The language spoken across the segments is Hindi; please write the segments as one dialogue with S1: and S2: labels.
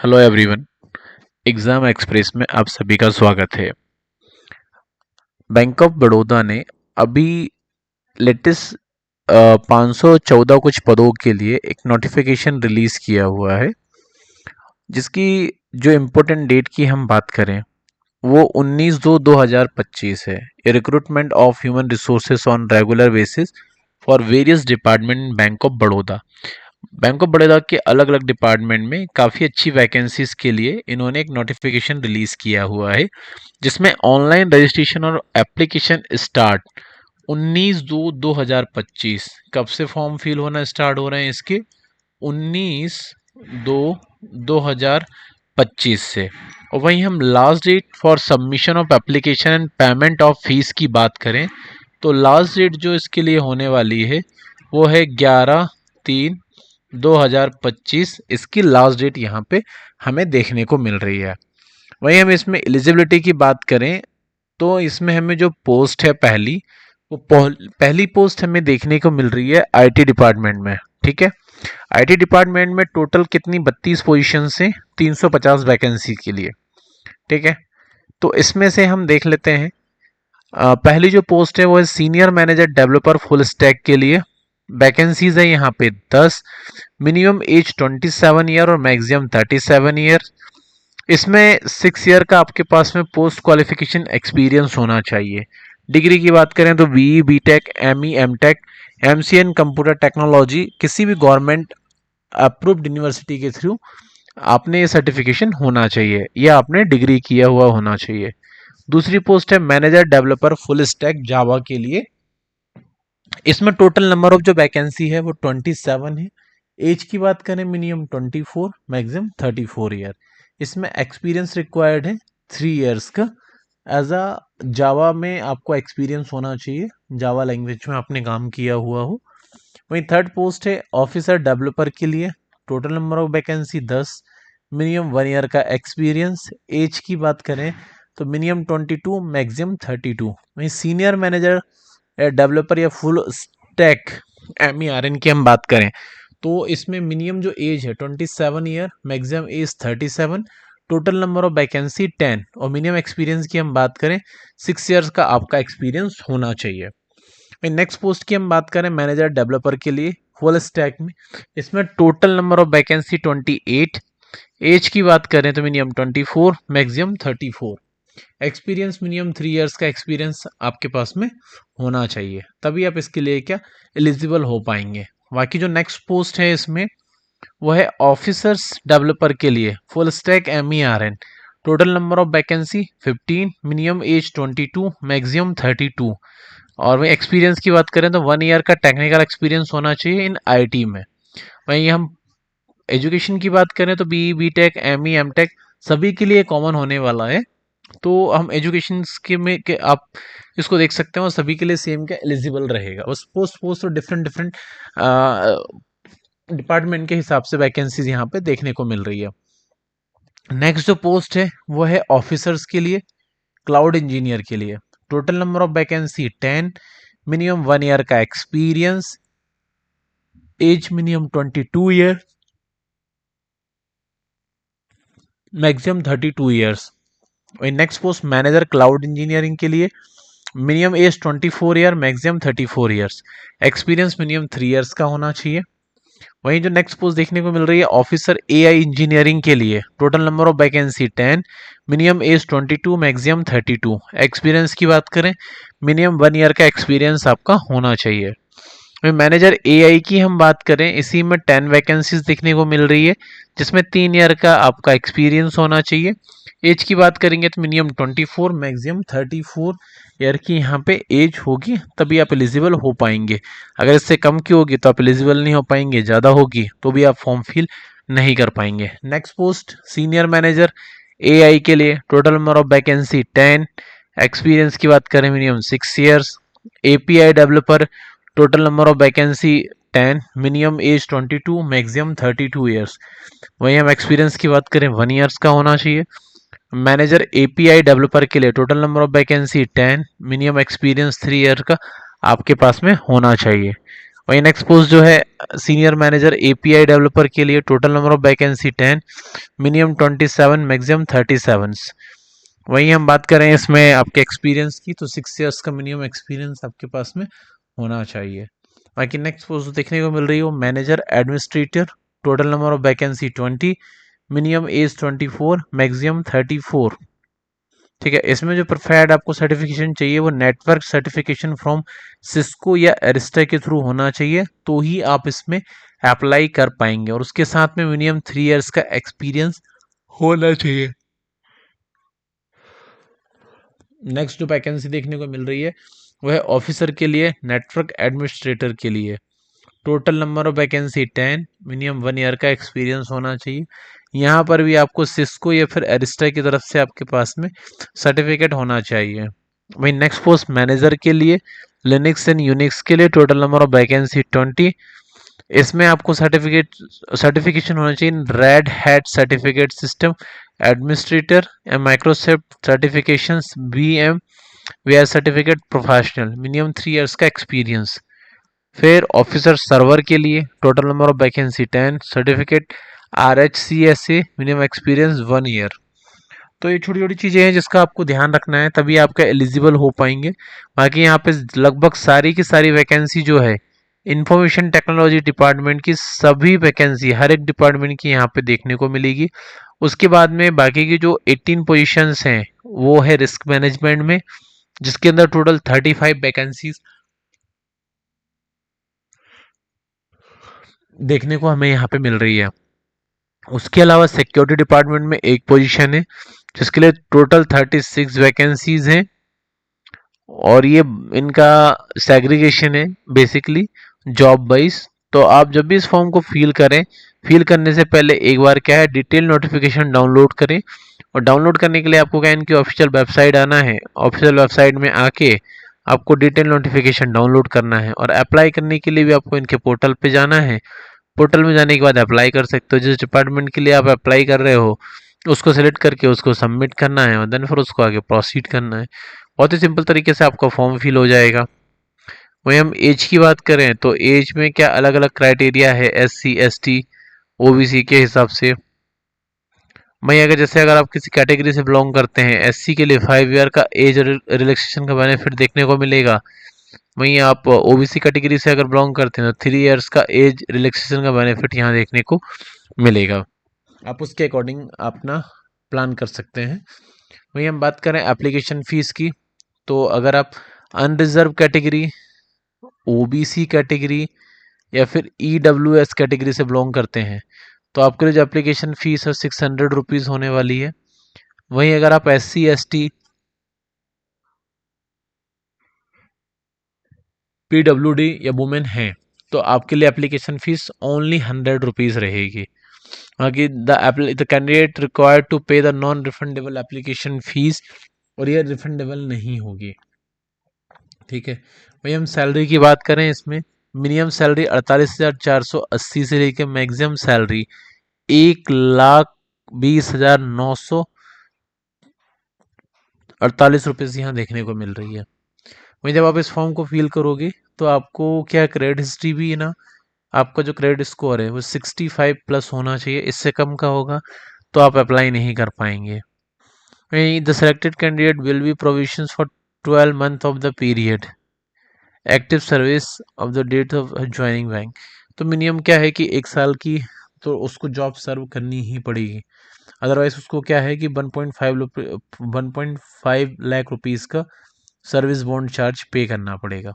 S1: Hello everyone. एग्जाम एक्सप्रेस में आप सभी का स्वागत है। बैंक ऑफ बड़ौदा ने अभी लेटेस्ट 514 कुछ पदों के लिए एक नोटिफिकेशन रिलीज किया हुआ है, जिसकी जो इम्पोर्टेंट डेट की हम बात करें वो 19/2/2025 है। A recruitment of human resources on regular basis for various department bank of Baroda. Bank of Baroda के अलग अलग डिपार्टमेंट में काफ़ी अच्छी वैकेंसीज के लिए इन्होंने एक नोटिफिकेशन रिलीज किया हुआ है, जिसमें ऑनलाइन रजिस्ट्रेशन और एप्लीकेशन स्टार्ट 19/2/2025। कब से फॉर्म फिल होना स्टार्ट हो रहे हैं इसके? 19/2/2025 से। और वहीं हम last date for submission of application and payment of fees की बात करें तो लास्ट डेट जो इसके लिए होने वाली है वो है 11/3/2025। इसकी लास्ट डेट यहाँ पे हमें देखने को मिल रही है। वहीं हम इसमें एलिजिबिलिटी की बात करें तो इसमें हमें जो पोस्ट है पहली पोस्ट हमें देखने को मिल रही है आईटी डिपार्टमेंट में। ठीक है, आईटी डिपार्टमेंट में टोटल कितनी 32 पोजीशन से 350 वैकेंसी के लिए। ठीक है, तो इसमें से हम देख लेते हैं। पहली जो पोस्ट है वो है senior manager developer full stack के लिए। वैकेंसीज है यहाँ पे 10। मिनिमम एज 27 ईयर और मैक्सिमम 37 ईयर। इसमें 6 ईयर का आपके पास में पोस्ट क्वालिफिकेशन एक्सपीरियंस होना चाहिए। डिग्री की बात करें तो BE, BTech, ME, MTech, MCN computer technology किसी भी गवर्नमेंट अप्रूव्ड यूनिवर्सिटी के थ्रू आपने ये सर्टिफिकेशन होना चाहिए या आपने डिग्री किया हुआ होना चाहिए। दूसरी पोस्ट है manager developer full stack Java के लिए। इसमें टोटल नंबर ऑफ जो वैकेंसी है वो 27 है। एज की बात करें मिनिमम 24, मैक्सिमम 34 ईयर। इसमें एक्सपीरियंस रिक्वायर्ड है 3 ईयर्स का। एज अ जावा में आपको एक्सपीरियंस होना चाहिए, जावा लैंग्वेज में आपने काम किया हुआ हो। वहीं थर्ड पोस्ट है ऑफिसर डेवलपर के लिए। Total number of vacancy 10, minimum 1 year का एक्सपीरियंस। एज की बात करें तो मिनिमम 22, मैक्सिमम 32। वहीं सीनियर मैनेजर डेवलपर या फुल स्टैक MERN की हम बात करें तो इसमें मिनिमम जो एज है 27 year, maximum age 37। Total number of vacancy 10 और मिनिमम एक्सपीरियंस की हम बात करें 6 ईयर्स का आपका एक्सपीरियंस होना चाहिए। नेक्स्ट पोस्ट की हम बात करें मैनेजर डेवलपर के लिए फुल स्टैक में। इसमें टोटल नंबर ऑफ वैकेंसी 28। एज की बात करें तो minimum 24, maximum 34। Experience minimum 3 years का एक्सपीरियंस आपके पास में होना चाहिए, तभी आप इसके लिए क्या एलिजिबल हो पाएंगे। बाकी जो नेक्स्ट पोस्ट है इसमें वो है ऑफिसर्स डेवलपर के लिए full stack MERN। Total number of vacancy 15, minimum age 22, maximum 32। और वही एक्सपीरियंस की बात करें तो 1 ईयर का टेक्निकल एक्सपीरियंस होना चाहिए इन IT में। वहीं हम एजुकेशन की बात करें तो BE, BTech, ME, MTech सभी के लिए कॉमन होने वाला है। तो हम एजुकेशन के आप इसको देख सकते हैं और सभी के लिए सेम का एलिजिबल रहेगा। बस पोस्ट तो डिफरेंट डिफरेंट डिपार्टमेंट के हिसाब से वैकेंसीज यहाँ पे देखने को मिल रही है। नेक्स्ट जो पोस्ट है वो है ऑफिसर्स के लिए, क्लाउड इंजीनियर के लिए। Total number of vacancy 10, minimum 1 year का experience. Age minimum 22 year, maximum 32 years. Next post manager cloud engineering के लिए minimum age 24 year, maximum 34 years. Experience minimum 3 years का होना चाहिए। वहीं जो नेक्स्ट पोस्ट देखने को मिल रही है ऑफिसर AI इंजीनियरिंग के लिए। Total number of vacancy 10, minimum age 22, maximum 32। Experience की बात करें मिनिमम 1 ईयर का एक्सपीरियंस आपका होना चाहिए। मैनेजर AI की हम बात करें इसी में 10 वैकेंसीज देखने को मिल रही है, जिसमें 3 ईयर का आपका एक्सपीरियंस होना चाहिए। एज की बात करेंगे तो मिनिमम 24, मैक्सिमम 34 ईयर की यहाँ पे एज होगी, तभी आप एलिजिबल हो पाएंगे। अगर इससे कम की होगी तो आप एलिजिबल नहीं हो पाएंगे, ज़्यादा होगी तो भी आप फॉर्म फिल नहीं कर पाएंगे। Next post senior manager AI के लिए। Total number of vacancy 10। Experience की बात करें minimum 6 years. API developer. Total number of vacancy 10, minimum age 22, maximum 32 years. वहीं हम एक्सपीरियंस की बात करें 1 ईयर्स का होना चाहिए। मैनेजर API डेवलपर के लिए total number of vacancy 10, minimum experience 3 year का आपके पास में होना चाहिए। वही नेक्स्ट पोस्ट जो है सीनियर मैनेजर एपीआई डेवलपर के लिए, total number of vacancy 10, minimum 27, maximum 37। वहीं हम बात करें इसमें आपके एक्सपीरियंस की, तो 6 ईयर्स का मिनिमम एक्सपीरियंस आपके पास में होना चाहिए। बाकी नेक्स्ट पोस्ट देखने को मिल रही है manager administrator, total number of vacancy 20, minimum age 24, maximum 34। ठीक है, इसमें जो प्रिफर्ड आपको सर्टिफिकेशन चाहिए वो नेटवर्क सर्टिफिकेशन फ्रॉम सिस्को या एरिस्टा के थ्रू होना चाहिए, तो ही आप इसमें अप्लाई कर पाएंगे, और उसके साथ में मिनिमम 3 इयर्स का एक्सपीरियंस होना चाहिए। नेक्स्ट जो वैकेंसी देखने को मिल रही है वह ऑफिसर के लिए, नेटवर्क एडमिनिस्ट्रेटर के लिए, total number of vacancy 10, minimum 1 year का एक्सपीरियंस होना चाहिए। यहाँ पर भी आपको सिस्को या फिर एरिस्टा की तरफ से आपके पास में सर्टिफिकेट होना चाहिए। वही नेक्स्ट पोस्ट मैनेजर के लिए, लिनक्स एंड यूनिक्स के लिए, टोटल नंबर ऑफ वैकेंसी 20। इसमें आपको सर्टिफिकेशन होना चाहिए Red Hat certificate system administrator या Microsoft certifications BM V certificate professional, minimum 3 years का एक्सपीरियंस। फिर ऑफिसर सर्वर के लिए, total number of vacancy 10, certificate RHCSA, minimum experience 1 year. तो ये छोटी छोटी चीज़ें हैं जिसका आपको ध्यान रखना है, तभी आपका एलिजिबल हो पाएंगे। बाकी यहाँ पे लगभग सारी की सारी वैकेंसी जो है इंफॉर्मेशन टेक्नोलॉजी डिपार्टमेंट की, सभी वैकेंसी हर एक डिपार्टमेंट की यहाँ पे देखने को मिलेगी। उसके बाद में बाकी की जो 18 पोजीशंस हैं वो है रिस्क मैनेजमेंट में, जिसके अंदर टोटल 35 वैकेंसीज देखने को हमें यहाँ पे मिल रही है। उसके अलावा सिक्योरिटी डिपार्टमेंट में एक पोजीशन है जिसके लिए टोटल 36 वैकेंसीज हैं, और ये इनका सेग्रीगेशन है बेसिकली जॉब वाइज। तो आप जब भी इस फॉर्म को फिल करें, फिल करने से पहले एक बार क्या है डिटेल नोटिफिकेशन डाउनलोड करें, और डाउनलोड करने के लिए आपको क्या इनकी ऑफिशियल वेबसाइट आना है, ऑफिशियल वेबसाइट में आके आपको डिटेल नोटिफिकेशन डाउनलोड करना है, और अप्लाई करने के लिए भी आपको इनके पोर्टल पे जाना है। पोर्टल में जाने के बाद अप्लाई कर सकते हो, जिस डिपार्टमेंट के लिए आप अप्लाई कर रहे हो उसको सेलेक्ट करके उसको सबमिट करना है, और देन फिर उसको आगे प्रोसीड करना है। बहुत ही सिंपल तरीके से आपका फॉर्म फिल हो जाएगा। वहीं हम एज की बात करें तो एज में क्या अलग अलग क्राइटेरिया है SC ST OBC के हिसाब से। वहीं अगर आप किसी कैटेगरी से बिलोंग करते हैं, SC के लिए 5 ईयर का एज रिलैक्सेशन का बेनिफिट देखने को मिलेगा। वहीं आप OBC कैटेगरी से अगर बिलोंग करते हैं तो 3 इयर्स का एज रिलैक्सेशन का बेनिफिट यहाँ देखने को मिलेगा। आप उसके अकॉर्डिंग अपना प्लान कर सकते हैं। वहीं हम बात करें एप्लीकेशन फ़ीस की, तो अगर आप अनरिजर्व कैटेगरी, OBC कैटेगरी या फिर EWS कैटेगरी से बिलोंग करते हैं तो आपके लिए जो एप्लीकेशन फ़ीस है 600 रुपीज़ होने वाली है। वहीं अगर आप SC ST PWD या वुमेन हैं तो आपके लिए एप्लीकेशन फ़ीस ओनली 100 रुपीज़ रहेगी। बाकी द कैंडिडेट रिक्वायर्ड टू पे the non refundable application fees, और ये रिफंडेबल नहीं होगी। ठीक है, वही हम सैलरी की बात करें, इसमें मिनिमम सैलरी 48,480 से लेकर मैक्सिमम सैलरी 1,20,948 रुपये यहाँ देखने को मिल रही है। वहीं जब आप इस फॉर्म को फिल करोगे तो आपको क्या क्रेडिट हिस्ट्री भी है ना, आपका जो क्रेडिट स्कोर है वो 65 प्लस होना चाहिए, इससे कम का होगा तो आप अप्लाई नहीं कर पाएंगे। The selected candidate will be provisions for 12 month of the period active service of the date of joining bank. तो मिनिमम क्या है कि 1 साल की तो उसको जॉब सर्व करनी ही पड़ेगी, अदरवाइज उसको क्या है कि 1.5 लाख रुपीज़ का सर्विस बॉन्ड चार्ज पे करना पड़ेगा।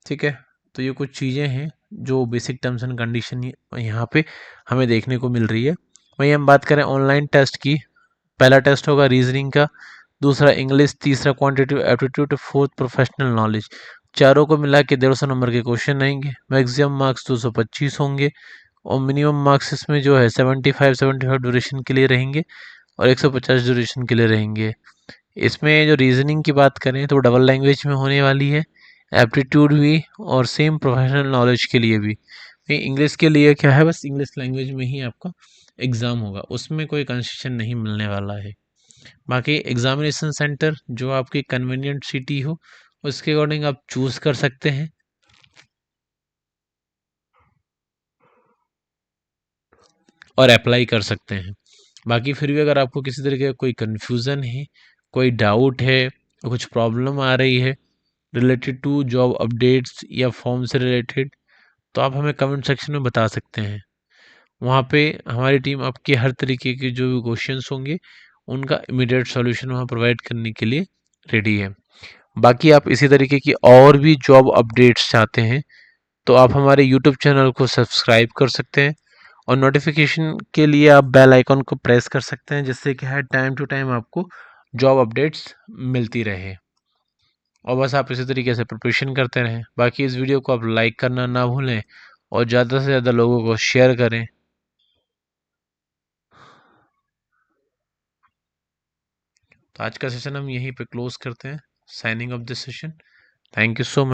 S1: ठीक है, तो ये कुछ चीज़ें हैं जो बेसिक टर्म्स एंड कंडीशन यहाँ पे हमें देखने को मिल रही है। वहीं हम बात करें ऑनलाइन टेस्ट की, पहला टेस्ट होगा रीजनिंग का, दूसरा इंग्लिश, तीसरा quantitative aptitude, fourth professional knowledge. चारों को मिला के 150 नंबर के क्वेश्चन आएंगे, मैक्सिमम मार्क्स 225 होंगे, और मिनिमम मार्क्स इसमें जो है 75 ड्यूरेशन के लिए रहेंगे और 150 ड्यूरेशन के लिए रहेंगे। इसमें जो रीजनिंग की बात करें तो डबल लैंग्वेज में होने वाली है, एप्टीट्यूड भी और सेम प्रोफेशनल नॉलेज के लिए भी। इंग्लिश के लिए क्या है, बस इंग्लिश लैंग्वेज में ही आपका एग्ज़ाम होगा, उसमें कोई कंसेशन नहीं मिलने वाला है। बाकी एग्जामिनेशन सेंटर जो आपकी कन्वीनियंट सिटी हो उसके अकॉर्डिंग आप चूज़ कर सकते हैं। और अप्लाई कर सकते हैं। बाकी फिर भी अगर आपको किसी तरीके का कोई कन्फ्यूज़न है, कोई डाउट है, कुछ प्रॉब्लम आ रही है रिलेटेड टू जॉब अपडेट्स या फॉर्म से रिलेटेड, तो आप हमें कमेंट सेक्शन में बता सकते हैं। वहाँ पे हमारी टीम आपके हर तरीके के जो भी क्वेश्चंस होंगे, उनका इमीडिएट सॉल्यूशन वहाँ प्रोवाइड करने के लिए रेडी है। बाकी आप इसी तरीके की और भी जॉब अपडेट्स चाहते हैं, तो आप हमारे यूट्यूब चैनल को सब्सक्राइब कर सकते हैं और नोटिफिकेशन के लिए आप बेल आइकन को प्रेस कर सकते हैं, जिससे कि हर टाइम टू टाइम आपको जॉब अपडेट्स मिलती रहे। और बस आप इसी तरीके से प्रिपरेशन करते रहें। बाकी इस वीडियो को आप लाइक करना ना भूलें और ज़्यादा से ज़्यादा लोगों को शेयर करें। तो आज का सेशन हम यहीं पे क्लोज करते हैं। Signing off this session. Thank you so much.